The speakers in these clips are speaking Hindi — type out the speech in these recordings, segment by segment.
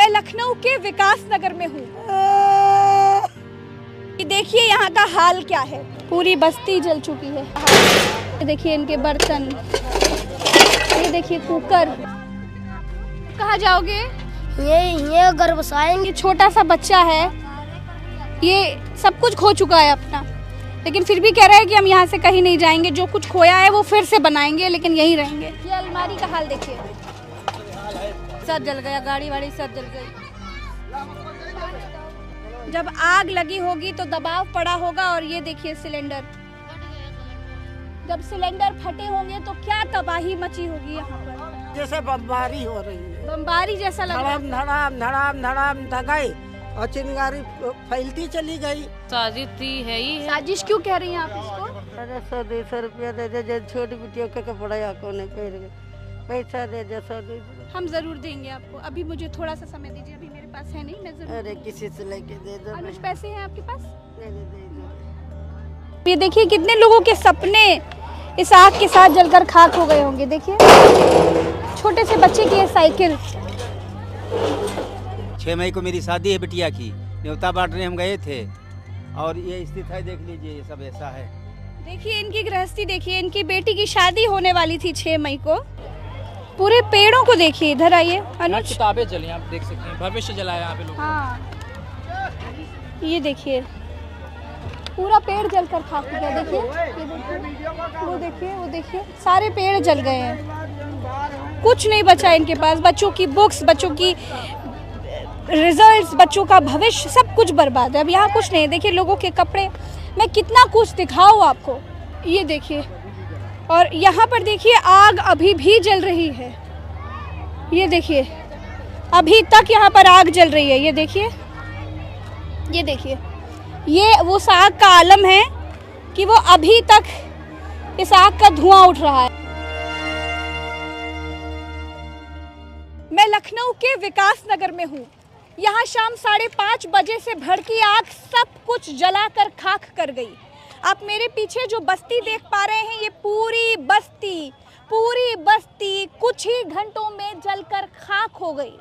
मैं लखनऊ के विकास नगर में हूँ। देखिए यहाँ का हाल क्या है, पूरी बस्ती जल चुकी है। ये देखिए इनके बर्तन, ये देखिए कुकर। कहाँ जाओगे? ये घर बसाएंगे। छोटा सा बच्चा है, ये सब कुछ खो चुका है अपना, लेकिन फिर भी कह रहा है कि हम यहाँ से कहीं नहीं जाएंगे। जो कुछ खोया है वो फिर से बनाएंगे, लेकिन यहीं रहेंगे। ये अलमारी का हाल देखिए, सब जल गया, गाड़ी वाड़ी सब जल गई। जब आग लगी होगी तो दबाव पड़ा होगा। और ये देखिए सिलेंडर, जब सिलेंडर फटे होंगे तो क्या तबाही मची होगी यहाँ पर। जैसे बमबारी हो रही है, बमबारी जैसा लग रहा है। धड़ाम धड़ाम धड़ाम दगाई और चिंगारी फैलती चली गई। साजिश थी है ही है। साजिश क्यों कह रही हैं आप इसको? अरे 100-200 रुपया दे दे, जो छोटी बिटियों के कपड़ा या कोने पहन के पैसा दे दे, 100-200। हम जरूर देंगे आपको, अभी मुझे थोड़ा सा समय दीजिए, अभी मेरे पास है नहीं, मैं जरूर। अरे किसी से लेके दे दो। अनुज पैसे हैं आपके पास? दे दे दे ये देखिए कितने लोगों के सपने इस आग के साथ जलकर खाक हो गए होंगे। देखिए छोटे से बच्चे की ये साइकिल। 6 मई को मेरी शादी है बिटिया की, न्योता बांटने हम गए थे और ये स्थिति है, देख लीजिए ये सब ऐसा है। देखिए इनकी गृहस्थी देखिए, इनकी बेटी की शादी होने वाली थी 6 मई को। पूरे पेड़ों को देखिए, इधर आइए अनुज। किताबें जली, आप देख सकते हैं, भविष्य जलाया यहाँ पे लोग। हाँ ये देखिए पूरा पेड़ जलकर खाक हो गया। देखिए ये देखिए, वो देखिए, वो देखिए, सारे पेड़ जल गए हैं, कुछ नहीं बचा इनके पास। बच्चों की बुक्स, बच्चों की रिजल्ट्स, बच्चों का भविष्य, सब कुछ बर्बाद है। अब यहाँ कुछ नहीं है। देखिए लोगों के कपड़े, मैं कितना कुछ दिखाऊं आपको। ये देखिए, और यहाँ पर देखिए आग अभी भी जल रही है। ये देखिए अभी तक यहाँ पर आग जल रही है। ये देखिए, ये देखिए, ये वो आग का आलम है कि वो अभी तक इस आग का धुआं उठ रहा है। मैं लखनऊ के विकास नगर में हूँ। यहाँ शाम 5:30 बजे से भड़की आग सब कुछ जलाकर खाक कर गई। आप मेरे पीछे जो बस्ती देख पा रहे हैं, ये पूरी बस्ती कुछ ही घंटों में जलकर खाक हो गई।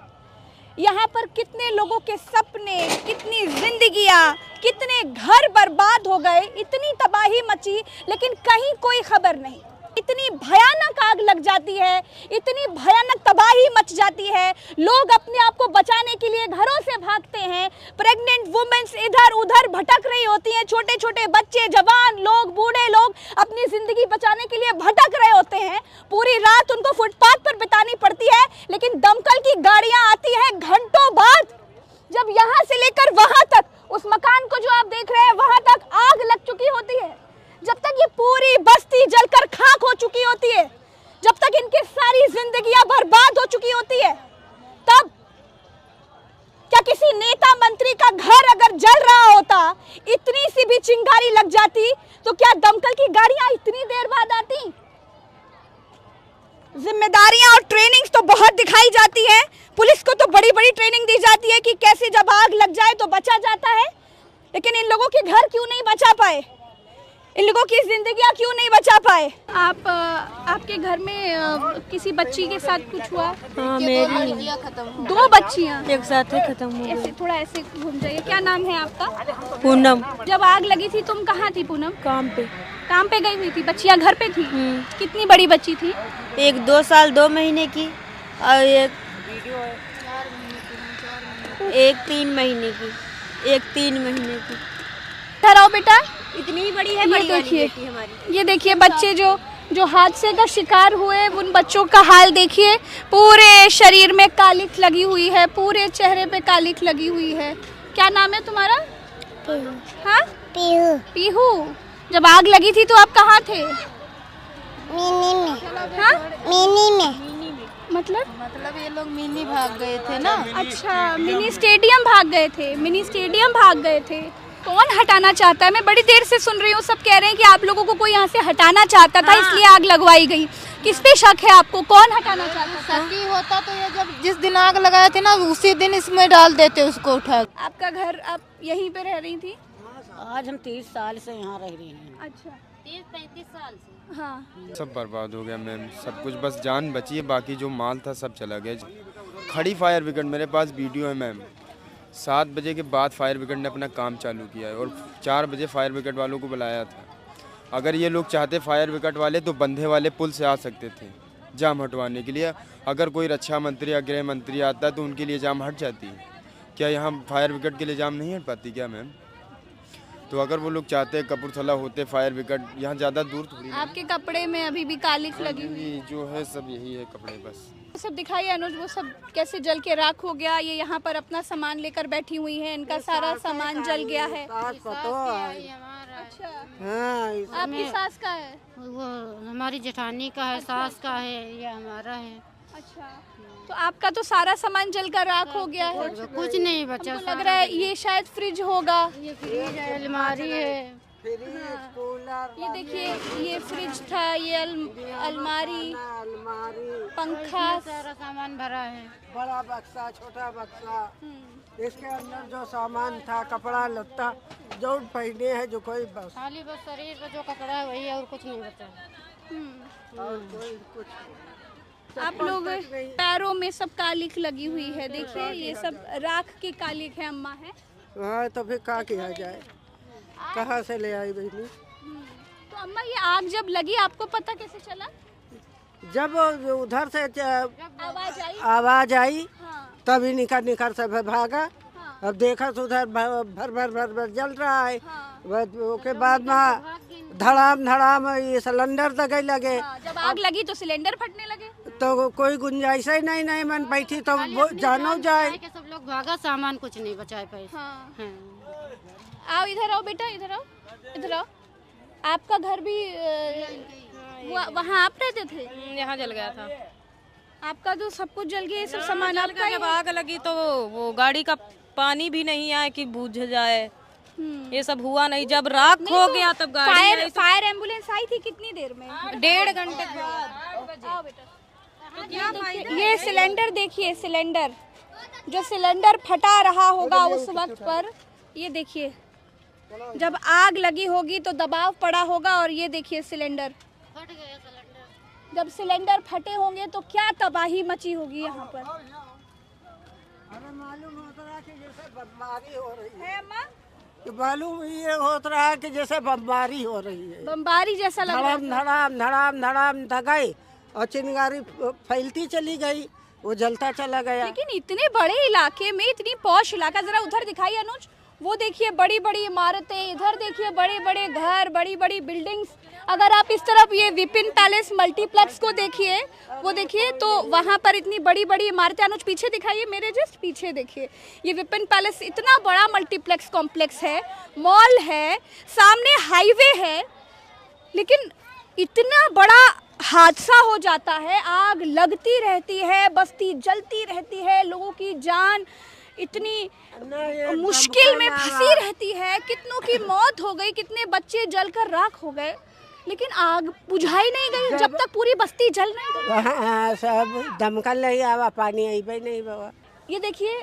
यहाँ पर कितने लोगों के सपने, कितनी जिंदगियाँ, कितने घर बर्बाद हो गए, इतनी तबाही मची, लेकिन कहीं कोई खबर नहीं। इतनी भयानक आग लग जाती है, इतनी भयानक तबाही मच जाती है, लोग अपने आप को बचाने के लिए घरों से भागते हैं। प्रेग्नेंट वुमेन्स इधर उधर भटक रही होती हैं, छोटे छोटे बच्चे, जवान लोग, बूढ़े लोग अपनी जिंदगी बचाने के लिए भटक रहे होते हैं। पूरी रात उनको फुटपाथ पर बितानी पड़ती है, लेकिन दमकल की गाड़ियां आती हैं घंटों बाद। जब यहाँ से लेकर वहां तक, उस मकान को जो आप देख रहे हैं, वहां तक आग लग चुकी होती है, जब तक ये पूरी बस्ती जलकर खाक हो चुकी होती है, जब तक इनकी सारी जिंदगियां बर्बाद हो चुकी होती है, तब क्या किसी नेता मंत्री का घर अगर जल रहा होता, इतनी सी भी चिंगारी लग जाती, तो क्या दमकल की गाड़ियां इतनी देर बाद आती? जिम्मेदारियां और ट्रेनिंग्स तो बहुत दिखाई जाती है, पुलिस को तो बड़ी बड़ी ट्रेनिंग दी जाती है कि कैसे जब आग लग जाए तो बचा जाता है, लेकिन इन लोगों के घर क्यों नहीं बचा पाए, इन लोगों की जिंदगियां क्यों नहीं बचा पाए? आपके घर में किसी बच्ची के साथ कुछ हुआ? हाँ, मेरी 2 बच्चियां एक साथ ही खत्म हो ऐसे गई। थोड़ा ऐसे घूम जाइए। क्या नाम है आपका? पूनम। जब आग लगी थी तुम कहाँ थी पूनम? काम पे। काम पे गई हुई थी, बच्चियां घर पे थी? कितनी बड़ी बच्ची थी? एक 2 साल 2 महीने की और एक 3 महीने की, एक 3 महीने की। इधर आओ बेटा। इतनी ही बड़ी है, ये बड़ी वाली देखिए, बेटी हमारी। ये देखिए बच्चे जो हादसे का शिकार हुए, उन बच्चों का हाल देखिए। पूरे शरीर में कालिख लगी हुई है, पूरे चेहरे पे कालिख लगी हुई है। क्या नाम है तुम्हारा? हाँ, पीहू। जब आग लगी थी तो आप कहाँ थे? मिनी में। हाँ? मिनी में। मतलब ये लोग मिनी भाग गए थे ना। अच्छा, मिनी स्टेडियम भाग गए थे, मिनी स्टेडियम भाग गए थे। कौन हटाना चाहता है? मैं बड़ी देर से सुन रही हूँ, सब कह रहे हैं कि आप लोगों को कोई यहाँ से हटाना चाहता था, इसलिए आग लगवाई गई। किस पे शक है आपको? कौन हटाना चाहता था? शक ही होता तो ये जब जिस दिन आग लगाए थे ना, उसी दिन इसमें डाल देते उसको उठा। आपका घर, आप यहीं पे रह रही थी? आज हम 30 साल से यहाँ रह रहे हैं। अच्छा, 30-35 साल से। हाँ, सब बर्बाद हो गया मैम, सब कुछ, बस जान बची है, बाकी जो माल था सब चला गया। खड़ी फायर ब्रिगेड, मेरे पास वीडियो है मैम, 7 बजे के बाद फायर ब्रिगेड ने अपना काम चालू किया है और 4 बजे फायर ब्रिगेड वालों को बुलाया था। अगर ये लोग चाहते फायर ब्रिगेड वाले तो बंधे वाले पुल से आ सकते थे जाम हटवाने के लिए। अगर कोई रक्षा मंत्री या गृह मंत्री आता तो उनके लिए जाम हट जाती है। क्या यहाँ फायर ब्रिगेड के लिए जाम नहीं हट पाती क्या मैम? तो अगर वो लोग चाहते कपूरथला होते फायर ब्रिगेड, यहाँ ज़्यादा दूर थोड़ी। आपके कपड़े में अभी भी कालिख लगी हुई ये जो है सब यही है कपड़े बस। है। सब दिखाइए अनुज, वो सब कैसे जल के राख हो गया। ये यहाँ पर अपना सामान लेकर बैठी हुई है, इनका सारा सामान जल गया है। अच्छा, हाँ, आपकी सास का है? वो हमारी जेठानी का है, सास का है, ये हमारा है। अच्छा, तो आपका तो सारा सामान जलकर राख हो गया है। कुछ नहीं बचा। हमको लग रहा है ये शायद फ्रिज होगा। ये फ्रिज है, अलमारी है। कूलर, ये देखिए, ये फ्रिज था, ये अलमारी, अलमारी, पंखा। सारा सामान भरा है। बड़ा बक्सा, छोटा बक्सा, इसके अंदर जो सामान था, कपड़ा लत्ता जो पहने हैं, जो कोई बस खाली बस शरीर पर जो कपड़ा है वही है और कुछ नहीं बचा। और कोई कुछ आप लोग पैरों में सब कालिख लगी हुई है, देखिए ये सब राख की कालिख है। अम्मा है। हाँ, तो फिर क्या किया जाए, कहाँ से ले आई बहनी? तो अम्मा, ये आग जब लगी आपको पता कैसे चला? जब उधर से आवाज आई? आवाज आई हाँ, तभी निखर से भागा। हाँ, अब देखा तो उधर भर जल रहा है। हाँ, उसके बाद में धड़ाम ये सिलेंडर तक लगे। हाँ, जब आग लगी तो सिलेंडर फटने लगे। तो कोई गुंजाइश ही नहीं मन बैठी तो वो जानो जाए। सब लोग भागा, सामान कुछ नहीं बचा पैसे। हाँ। हाँ। आओ इधर आओ बेटा, इधर आओ, इधर आओ। आपका घर भी वहाँ आप रहते थे? यहाँ जल गया था। आपका तो सब कुछ जल गया, ये सब सामान आपका ही जब है? आग लगी तो वो गाड़ी का पानी भी नहीं आया कि बुझ जाए, ये सब हुआ नहीं। जब राख हो गया तब गाड़ी आई। फायर एम्बुलेंस आई थी कितनी देर में? 1.5 घंटे बाद। आओ बेटा। ये सिलेंडर देखिए, सिलेंडर जो सिलेंडर फटा रहा होगा उस वक्त पर, ये देखिए जब आग लगी होगी तो दबाव पड़ा होगा। और ये देखिए सिलेंडर फट गया सिलेंडर। जब सिलेंडर फटे होंगे तो क्या तबाही मची होगी यहाँ पर। अरे मालूम होता रहा कि जैसे बमबारी हो रही है अम्मा? है, मालूम ये होता रहा कि जैसे बमबारी हो रही है। बमबारी जैसा लग रहा है। धड़ाम दगाई और चिंगारी फैलती चली गई, वो जलता चला गया। लेकिन इतने बड़े इलाके में, इतनी पॉश इलाका, जरा उधर दिखाइए अनुज। वो देखिए बड़ी बड़ी इमारतें, इधर देखिए बड़े बड़े घर, बड़ी बड़ी बिल्डिंग्स। अगर आप इस तरफ ये विपिन पैलेस मल्टीप्लेक्स को देखिए, वो देखिए तो वहाँ पर इतनी बड़ी बड़ी इमारतें। अनुज पीछे दिखाइए, मेरे जस्ट पीछे देखिए, ये विपिन पैलेस इतना बड़ा मल्टीप्लेक्स कॉम्प्लेक्स है, मॉल है, सामने हाईवे है। लेकिन इतना बड़ा हादसा हो जाता है, आग लगती रहती है, बस्ती जलती रहती है, लोगों की जान इतनी मुश्किल में फंसी रहती है, कितनों की मौत हो गई, कितने बच्चे जलकर राख हो गए, लेकिन आग बुझाई नहीं गई जब तक पूरी बस्ती जल नहीं गई। हाँ, सब दमकल नहीं आवा, पानी आई भाई नहीं बाबा। ये देखिए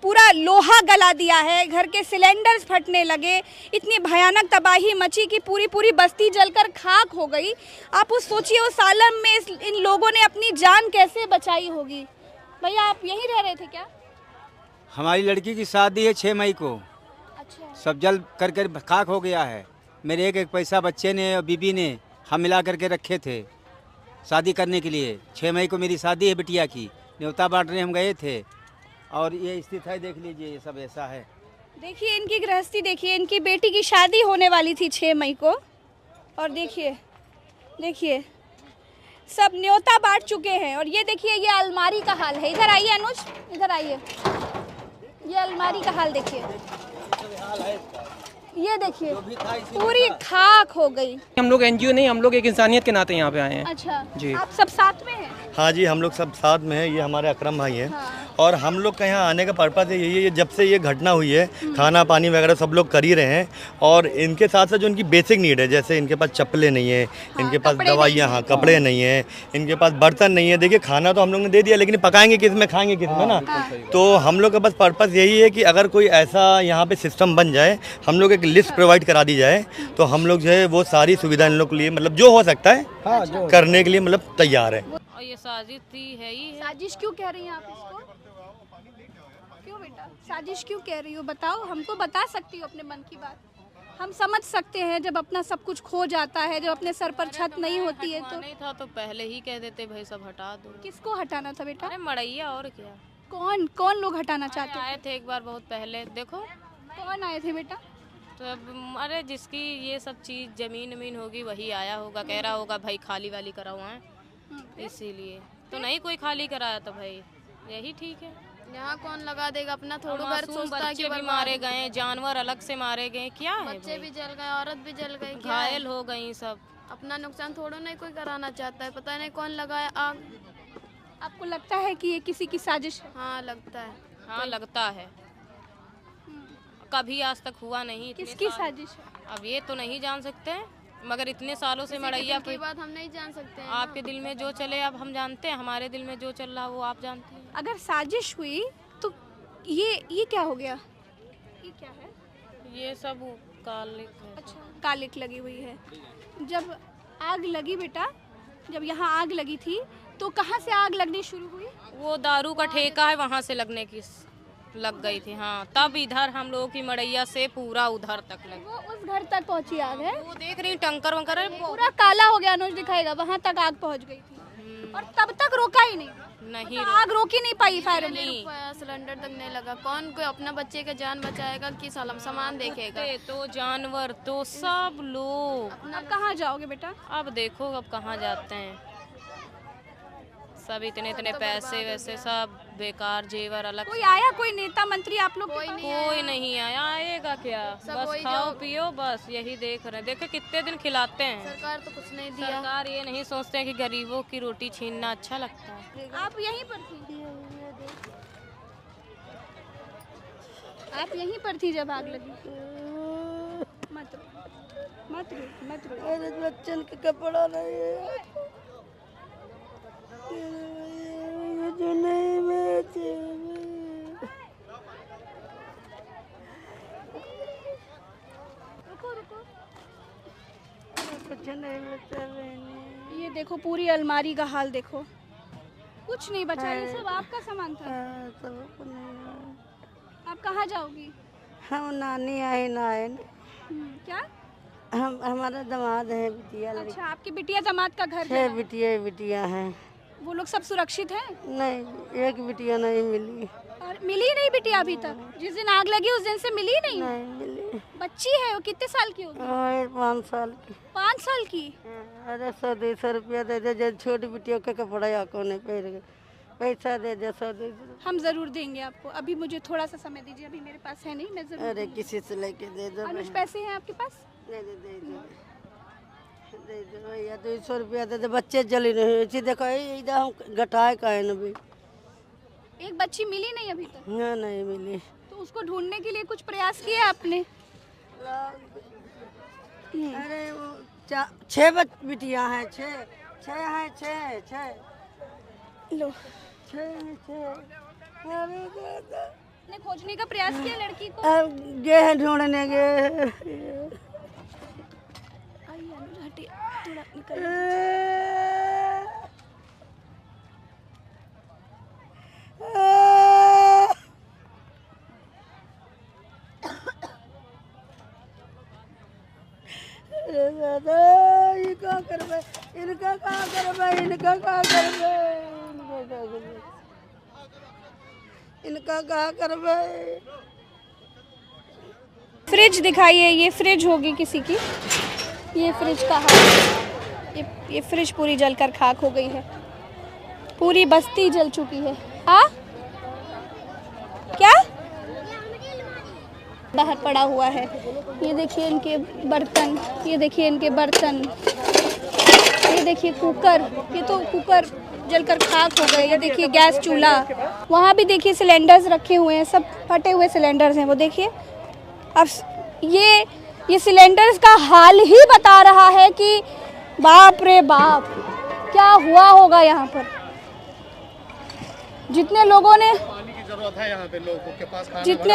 पूरा लोहा गला दिया है, घर के सिलेंडर्स फटने लगे, इतनी भयानक तबाही मची कि पूरी पूरी बस्ती जलकर खाक हो गई। आप उस सोचिए उस आलम में इन लोगों ने अपनी जान कैसे बचाई होगी। भैया आप यहीं रह रहे थे क्या? हमारी लड़की की शादी है 6 मई को। अच्छा। सब जल कर खाक हो गया है। मेरे एक पैसा बच्चे ने और बीबी ने हम मिला करके रखे थे शादी करने के लिए। 6 मई को मेरी शादी है बिटिया की, न्योता बांटने हम गए थे और ये स्थिति है, देख लीजिए ये सब ऐसा है। देखिए इनकी गृहस्थी देखिए, इनकी बेटी की शादी होने वाली थी 6 मई को और देखिए देखिए सब न्योता बांट चुके हैं। और ये देखिए ये अलमारी का हाल है। इधर आइए अनुज, इधर आइए, ये अलमारी का हाल देखिए, ये देखिए पूरी खाक हो गई। हम लोग एनजीओ नहीं, हम लोग एक इंसानियत के नाते यहाँ पे आए हैं। अच्छा जी। आप सब साथ में हैं? हाँ जी, हम लोग सब साथ में हैं। ये हमारे अकरम भाई हैं। और हम लोग का यहाँ आने का पर्पज़ यही है, जब से ये घटना हुई है खाना पानी वगैरह सब लोग कर ही रहे हैं। और इनके साथ साथ जो इनकी बेसिक नीड है, जैसे इनके पास चप्पलें नहीं है, इनके पास दवाइयाँ, हाँ कपड़े नहीं है, इनके पास बर्तन नहीं है। देखिए खाना तो हम लोग ने दे दिया, लेकिन पकाएंगे किस में, खाएंगे किस में ना। तो हम लोग का बस पर्पज़ यही है कि अगर कोई ऐसा यहाँ पे सिस्टम बन जाए, हम लोग एक लिस्ट प्रोवाइड करा दी जाए, तो हम लोग जो है वो सारी सुविधा इन लोग के लिए मतलब जो हो सकता है करने के लिए मतलब तैयार है। और ये साजिश थी है ही है। साजिश क्यों कह रही हैं आप इसको? क्यों बेटा साजिश क्यों कह रही हो? बताओ, हमको बता सकती हो अपने मन की बात। हम समझ सकते हैं जब अपना सब कुछ खो जाता है, जब अपने सर पर छत नहीं होती है तो। नहीं था तो पहले ही कह देते भाई सब हटा दो। किसको हटाना था बेटा? अरे मड़ैया और क्या। कौन कौन लोग हटाना चाहते आए थे एक बार बहुत पहले, देखो कौन आए थे बेटा? तो अब अरे जिसकी ये सब चीज़ जमीन वमीन होगी वही आया होगा, कह रहा होगा भाई खाली वाली करवाएं, इसीलिए तो नहीं कोई खाली कराया तो भाई यही ठीक है। यहाँ कौन लगा देगा अपना थोड़ा घर मासूम सोचता है बच्चे भी मारे गए, जानवर अलग से मारे गए, क्या है बच्चे भी जल गए, औरत भी जल गई, घायल हो गई सब। अपना नुकसान थोड़ा नहीं कोई कराना चाहता है, पता नहीं कौन लगाया आग। आपको लगता है कि ये किसी की साजिश है? हाँ लगता है। हाँ लगता है, कभी आज तक हुआ नहीं। किसकी साजिश है? अब ये तो नहीं जान सकते, मगर इतने सालों से मड़ैया की बात हम नहीं जान सकते हैं। आपके दिल में जो चले अब हम जानते हैं, हमारे दिल में जो चल रहा वो आप जानते हैं। अगर साजिश हुई तो ये क्या हो गया? ये क्या है? ये सब कालिक है। अच्छा, कालिक लगी हुई है। जब आग लगी बेटा, जब यहाँ आग लगी थी तो कहाँ से आग लगनी शुरू हुई? वो दारू का ठेका है वहाँ से लगने की लग गई थी। हाँ तब इधर हम लोगों की मड़ैया से पूरा उधर तक लगी। वो उस घर तक पहुँची आग है? वो देख रही टंकर वंकर पूरा काला हो गया, अनुज दिखाएगा, वहाँ तक आग पहुँच गई थी और तब तक रोका ही नहीं। नहीं तो आग रोक ही नहीं पाई फायर नहीं, सिलेंडर तक नहीं लगा। कौन कोई अपना बच्चे का जान बचाएगा कि सामान देखेगा? तो जानवर तो सब लोग। अब कहाँ जाओगे बेटा? अब देखो अब कहाँ जाते हैं, सब इतने इतने पैसे वैसे सब बेकार, जेवर अलग। कोई आया, कोई नेता मंत्री आप लोग? कोई नहीं आया, आएगा क्या? बस खाओ पियो, बस यही देख रहे हैं। देखो कितने दिन खिलाते हैं। सरकार तो कुछ नहीं दिया। सरकार ये नहीं सोचते हैं कि गरीबों की रोटी छीनना अच्छा लगता है। आप यहीं पर थी? आप यहीं पर थी जब आग लगी? मत रो, मत रो, मत रो। मेरे बच्चन के कपड़ा नहीं है, जो नहीं बेचे। रुको रुको, कुछ नहीं बचा। ये देखो पूरी अलमारी का हाल देखो, कुछ नहीं बचा। ये सब आपका सामान था? सब नहीं। आप कहाँ जाओगी? हम नानी आए ना आए ना। क्या? हमारा दामाद है, बिटिया। अच्छा, आपकी बिटिया दामाद का घर है? बिटिया हैं। वो लोग सब सुरक्षित हैं? नहीं, एक बिटिया नहीं मिली। और मिली नहीं बिटिया अभी तक? जिस दिन आग लगी उस दिन से मिली नहीं? नहीं मिली। बच्ची है वो, कितने साल की होगी? 5 साल की। 5 साल की? अरे 100-200 रुपया दे दे, जब छोटी बिटिया का कपड़ा या को नहीं पहन गए, पैसा दे दे 100-200। हम जरूर देंगे आपको, अभी मुझे थोड़ा सा समय दीजिए, अभी मेरे पास है नहीं, मैं जरूर। अरे किसी से लेके दे दो। अनुज पैसे हैं आपके पास? दे दे भैया, 200 रुपया दे दे। बच्चे जली नहीं, देखो इधर हम घटाए का है ना भी। एक बच्ची मिली नहीं अभी तक? हाँ नहीं मिली। तो उसको ढूंढने के लिए कुछ प्रयास किया आपने? अरे वो 6 बिटिया हैं, 6 हैं, 6 लो, 6। अरे दादा, ने खोजने का प्रयास किया लड़की को? अब गए हैं ढूंढने गए। आइए अनुज, हटिए थोड़ा निकल। दादा ये क्या करबे, इनका क्या करबे, इनका क्या करबे, इनका क्या करबे। फ्रिज दिखाइए, ये फ्रिज होगी किसी की। ये फ्रिज का हाल, ये फ्रिज पूरी जलकर खाक हो गई है, पूरी बस्ती जल चुकी है। हाँ क्या? बाहर पड़ा हुआ है। ये देखिए इनके बर्तन, ये देखिए इनके बर्तन, ये देखिए कुकर, ये तो कुकर जलकर खाक हो गए। ये देखिए गैस चूल्हा, वहाँ भी देखिए सिलेंडर्स रखे हुए हैं, सब फटे हुए सिलेंडर्स हैं वो देखिए। अब ये सिलेंडर्स का हाल ही बता रहा है कि बाप रे बाप क्या हुआ होगा यहाँ पर। जितने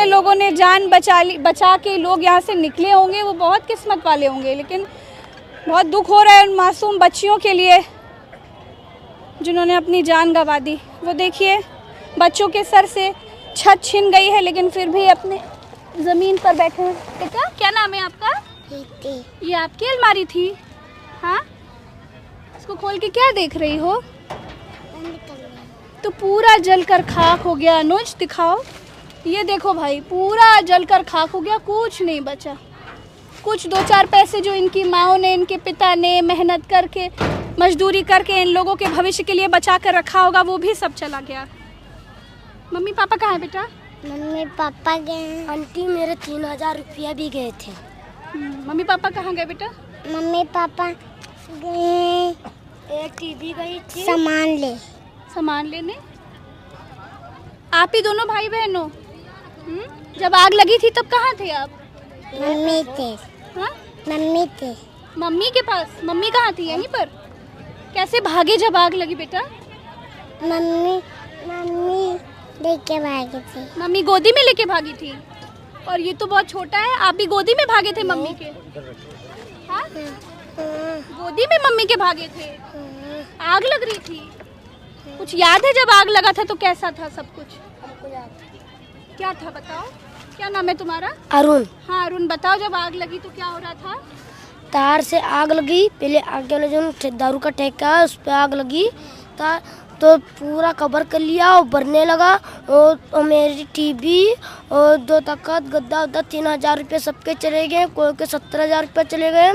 लोगों ने जान बचा के लोग यहाँ से निकले होंगे वो बहुत किस्मत वाले होंगे, लेकिन बहुत दुख हो रहा है उन मासूम बच्चियों के लिए जिन्होंने अपनी जान गंवा दी। वो देखिए बच्चों के सर से छत छिन गई है लेकिन फिर भी अपने ज़मीन पर बैठे हैं। बेटा क्या नाम है आपका? ये आपकी अलमारी थी? हाँ, इसको खोल के क्या देख रही हो? तो पूरा जलकर खाक हो गया। अनुज दिखाओ, ये देखो भाई पूरा जलकर खाक हो गया, कुछ नहीं बचा। कुछ 2-4 पैसे जो इनकी माओं ने, इनके पिता ने मेहनत करके, मजदूरी करके इन लोगों के भविष्य के लिए बचा कर रखा होगा वो भी सब चला गया। मम्मी पापा कहाँ है बेटा? मम्मी पापा गए, आंटी मेरे 3000 रुपया भी गए थे। मम्मी पापा कहाँ गए बेटा? मम्मी पापा गए, एक टीवी गई थी सामान लेने। आप ही दोनों भाई बहनों? जब आग लगी थी तब कहाँ थे आप? मम्मी थे। हाँ? मम्मी थे। मम्मी के पास? मम्मी कहाँ थी? यहीं पर? कैसे भागे जब आग लगी बेटा? मम्मी लेके भागी थी। मम्मी गोदी में लेके भागी थी? और ये तो बहुत छोटा है, आप भी गोदी में भागे थे मम्मी के? हाँ? गोदी में मम्मी के भागे थे? आग लग रही थी? कुछ याद है जब आग लगा था तो कैसा था सब कुछ? क्या था बताओ, क्या नाम है तुम्हारा? अरुण। हाँ अरुण, बताओ जब आग लगी तो क्या हो रहा था? तार से आग लगी, पहले आगे वाले जो दारू का ठेका है उस पर आग लगी, तार तो पूरा कवर कर लिया और भरने लगा। और मेरी टीवी और 2 तख्त गद्दा 3000 रुपये सबके चले गए, कोई के 17000 रुपये चले गए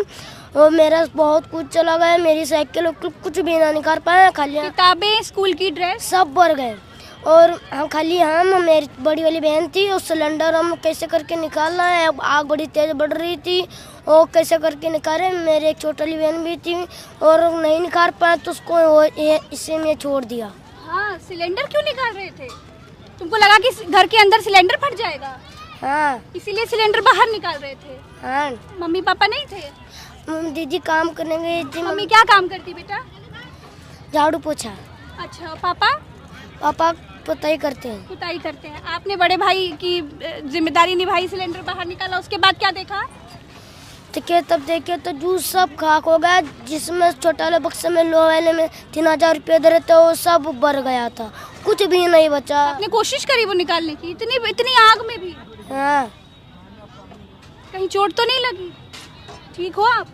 और मेरा बहुत कुछ चला गया। मेरी साइकिल कुछ भी ना निकाल पाए, खाली किताबें, स्कूल की ड्रेस सब भर गए। और हम मेरी बड़ी वाली बहन थी, उस सिलेंडर हम कैसे करके निकाल रहे हैं। आग बड़ी तेज़ बढ़ रही थी और कैसे करके निकाले। मेरी एक छोटी वाली बहन भी थी और नहीं निकाल पाए तो उसको इसे में छोड़ दिया। हाँ, सिलेंडर क्यों निकाल रहे थे? तुमको लगा कि घर के अंदर सिलेंडर फट जाएगा? हाँ, इसीलिए सिलेंडर बाहर निकाल रहे थे। हाँ। मम्मी पापा नहीं थे? दीदी काम करने गई थी। मम्मी क्या काम करती बेटा? झाड़ू पोछा। अच्छा, पापा? पापा पुताई करते हैं। पुताई करते हैं। आपने बड़े भाई की जिम्मेदारी निभाई, सिलेंडर बाहर निकाला, उसके बाद क्या देखा? तब देखे तो जूस सब खाक हो गया, जिसमें छोटा वाले बक्से में लो वाले में 3000 रुपये दे रहे थे वो सब भर गया था, कुछ भी नहीं बचा। आपने कोशिश करी वो निकालने की? इतनी आग में भी? हाँ। कहीं चोट तो नहीं लगी? ठीक हो आप?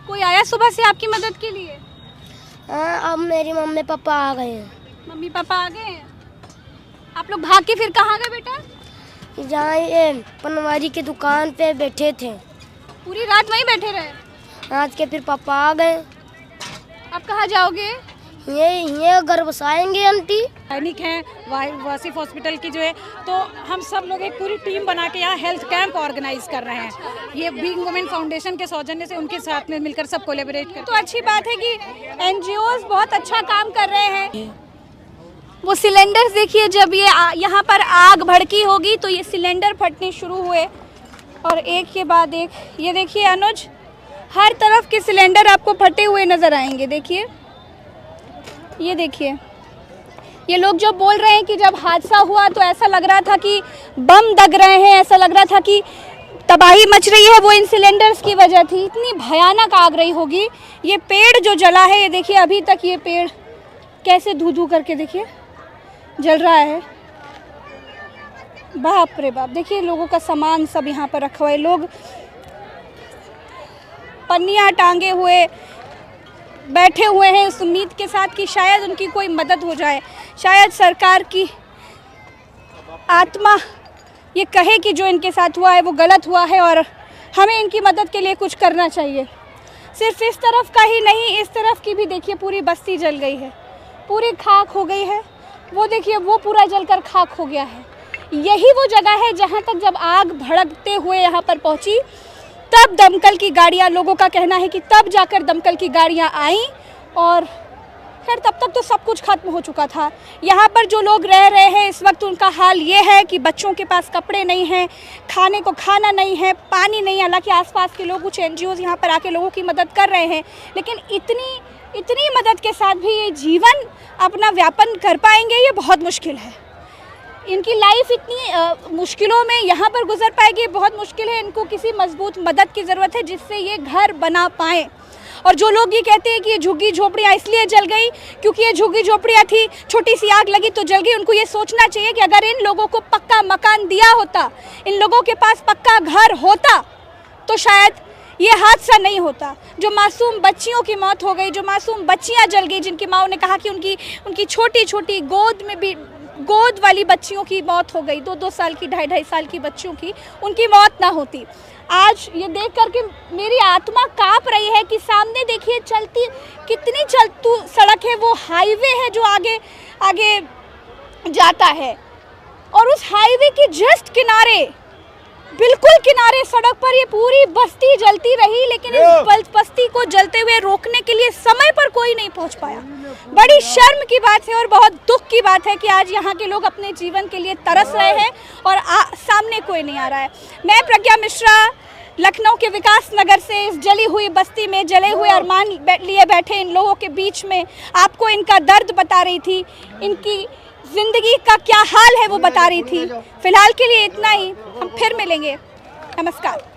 कोई आया सुबह से आपकी मदद के लिए? हाँ, अब मेरी मम्मी पापा आ गए हैं। मम्मी पापा आ गए हैं? आप लोग भाग के फिर कहाँ गए बेटा? जहाँ ये पनवारी की दुकान पे बैठे थे। पूरी रात वहीं बैठे रहे? आज के फिर पापा आ गए। अब कहाँ जाओगे? ये घर बसाएंगे आंटी। सैनिक हैं वासिफ हॉस्पिटल की जो है, तो हम सब लोग एक पूरी टीम बना के यहाँ हेल्थ कैंप ऑर्गेनाइज कर रहे हैं। ये बीइंग वुमेन फाउंडेशन के सौजन्य से उनके साथ में मिलकर सब कोलैबोरेट कर। तो अच्छी बात है कि NGOs बहुत अच्छा काम कर रहे हैं। वो सिलेंडर्स देखिए, जब ये यहाँ पर आग भड़की होगी तो ये सिलेंडर फटने शुरू हुए और एक के बाद एक। ये देखिए अनुज, हर तरफ के सिलेंडर आपको फटे हुए नज़र आएंगे। देखिए, ये देखिए, ये लोग जो बोल रहे हैं कि जब हादसा हुआ तो ऐसा लग रहा था कि बम दग रहे हैं, ऐसा लग रहा था कि तबाही मच रही है, वो इन सिलेंडर्स की वजह थी। इतनी भयानक आग रही होगी। ये पेड़ जो जला है, ये देखिए अभी तक ये पेड़ कैसे धू धू करके देखिए जल रहा है। बाप रे बाप, देखिए लोगों का सामान सब यहाँ पर रखा हुआ है। लोग पन्नियाँ टांगे हुए बैठे हुए हैं उस उम्मीद के साथ कि शायद उनकी कोई मदद हो जाए, शायद सरकार की आत्मा ये कहे कि जो इनके साथ हुआ है वो गलत हुआ है और हमें इनकी मदद के लिए कुछ करना चाहिए। सिर्फ इस तरफ का ही नहीं, इस तरफ की भी देखिए पूरी बस्ती जल गई है, पूरी खाक हो गई है। वो देखिए वो पूरा जलकर खाक हो गया है। यही वो जगह है जहाँ तक जब आग भड़कते हुए यहाँ पर पहुँची तब दमकल की गाड़ियाँ, लोगों का कहना है कि तब जाकर दमकल की गाड़ियाँ आईं और खैर तब तक तो सब कुछ खत्म हो चुका था। यहाँ पर जो लोग रह रहे हैं इस वक्त उनका हाल ये है कि बच्चों के पास कपड़े नहीं हैं, खाने को खाना नहीं है, पानी नहीं है। हालांकि आसपास के लोग, कुछ NGOs यहाँ पर आके लोगों की मदद कर रहे हैं, लेकिन इतनी मदद के साथ भी ये जीवन अपना व्यापन कर पाएंगे ये बहुत मुश्किल है। इनकी लाइफ इतनी मुश्किलों में यहाँ पर गुजर पाएगी, बहुत मुश्किल है। इनको किसी मजबूत मदद की ज़रूरत है जिससे ये घर बना पाएँ। और जो लोग ये कहते हैं कि ये झुग्गी झोपड़ियाँ इसलिए जल गई क्योंकि ये झुग्गी झोपड़ियाँ थी, छोटी सी आग लगी तो जल गई, उनको ये सोचना चाहिए कि अगर इन लोगों को पक्का मकान दिया होता, इन लोगों के पास पक्का घर होता, तो शायद ये हादसा नहीं होता। जो मासूम बच्चियों की मौत हो गई, जो मासूम बच्चियाँ जल गई, जिनकी माँओं ने कहा कि उनकी छोटी छोटी गोद वाली बच्चियों की मौत हो गई, 2-2 साल की, 2.5 साल की बच्चियों की, उनकी मौत ना होती। आज ये देख करके मेरी आत्मा कांप रही है कि सामने देखिए कितनी चलती सड़क है, वो हाईवे है जो आगे जाता है, और उस हाईवे के जस्ट किनारे, बिल्कुल किनारे सड़क पर ये पूरी बस्ती जलती रही, लेकिन इस बस्ती को जलते हुए रोकने के लिए समय पर कोई नहीं पहुंच पाया। बड़ी शर्म की बात है और बहुत दुख की बात है कि आज यहाँ के लोग अपने जीवन के लिए तरस रहे हैं और सामने कोई नहीं आ रहा है। मैं प्रज्ञा मिश्रा, लखनऊ के विकास नगर से इस जली हुई बस्ती में जले हुए अरमान लिए बैठे इन लोगों के बीच में आपको इनका दर्द बता रही थी, इनकी जिंदगी का क्या हाल है वो बता रही थी। फिलहाल के लिए इतना ही, हम फिर मिलेंगे। नमस्कार।